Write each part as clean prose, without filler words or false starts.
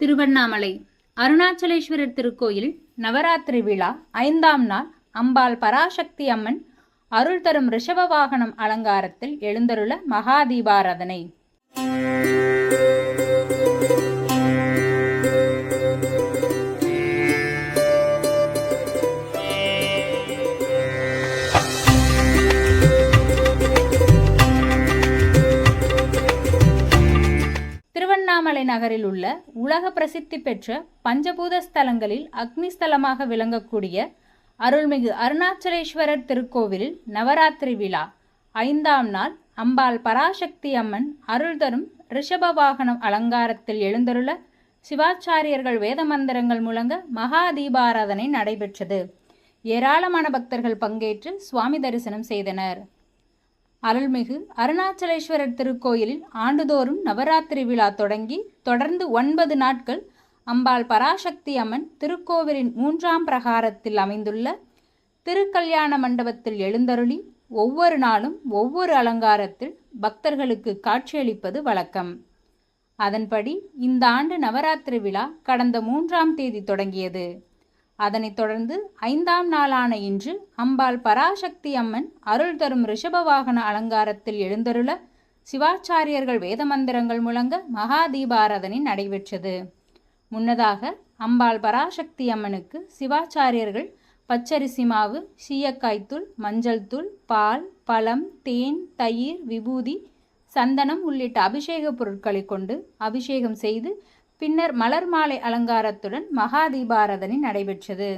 திருவண்ணாமலை அருணாச்சலேஸ்வரர் திருக்கோயில் நவராத்திரி விழா 5ஆம் நாள் அம்பாள் பராசக்தி அம்மன் அருள் தரும் ரிஷப வாகனம் அலங்காரத்தில் எழுந்தருள மகா தீபாராதனை. திருவண்ணாமலை நகரில் உள்ள உலக பிரசித்தி பெற்ற பஞ்சபூத ஸ்தலங்களில் அக்னிஸ்தலமாக விளங்கக்கூடிய அருள்மிகு அருணாச்சலேஸ்வரர் திருக்கோவிலில் நவராத்திரி விழா 5ஆம் நாள் அம்பாள் பராசக்தி அம்மன் அருள் தரும் ரிஷப வாகனம் அலங்காரத்தில் எழுந்தருள சிவாச்சாரியர்கள் வேத மந்திரங்கள் முழங்க மகா தீபாராதனை நடைபெற்றது. ஏராளமான பக்தர்கள் பங்கேற்று சுவாமி தரிசனம் செய்தனர். அருள்மிகு அருணாச்சலேஸ்வரர் திருக்கோயிலில் ஆண்டுதோறும் நவராத்திரி விழா தொடங்கி தொடர்ந்து 9 நாட்கள் அம்பாள் பராசக்தி அம்மன் திருக்கோவிலின் 3ஆம் பிரகாரத்தில் அமைந்துள்ள திருக்கல்யாண மண்டபத்தில் எழுந்தருளி ஒவ்வொரு நாளும் ஒவ்வொரு அலங்காரத்தில் பக்தர்களுக்கு காட்சியளிப்பது வழக்கம். அதன்படி இந்த ஆண்டு நவராத்திரி விழா கடந்த 3ஆம் தேதி தொடங்கியது. அதனைத் தொடர்ந்து 5ஆம் நாளான இன்று அம்பாள் பராசக்தி அம்மன் அருள் தரும் ரிஷப வாகன அலங்காரத்தில் எழுந்தருள சிவாச்சாரியர்கள் வேத மந்திரங்கள் முழங்க மகா தீபாராதனை நடைபெற்றது. முன்னதாக அம்பாள் பராசக்தி அம்மனுக்கு சிவாச்சாரியர்கள் பச்சரிசி மாவு, சீயக்காய்த்தூள், மஞ்சள் தூள், பால், பழம், தேன், தயிர், விபூதி, சந்தனம் உள்ளிட்ட அபிஷேக பொருட்களை கொண்டு அபிஷேகம் செய்து பின்னர் மலர் மாலை அலங்காரத்துடன் மகா தீபாராதனை நடைபெற்றது.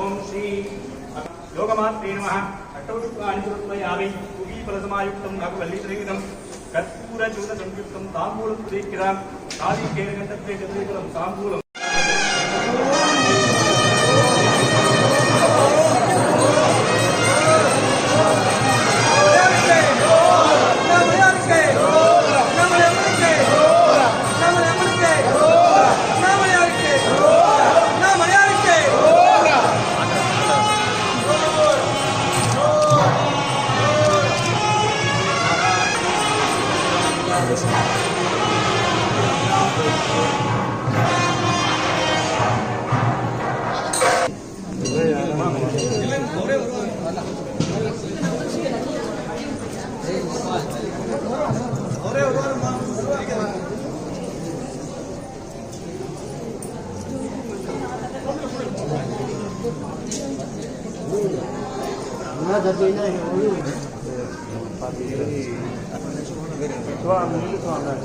ओम श्री योगमात्रे नमः अष्टोत्तराणि फलसमायुक्तं भगवल्लीश्रीविदं कर्पूरचूर्णसंयुक्तं ताम्बूलं प्रदीक्षितां नारिकेलगन्धत्वे चन्द्रीकलं ताम्बूलं Suami itu anak.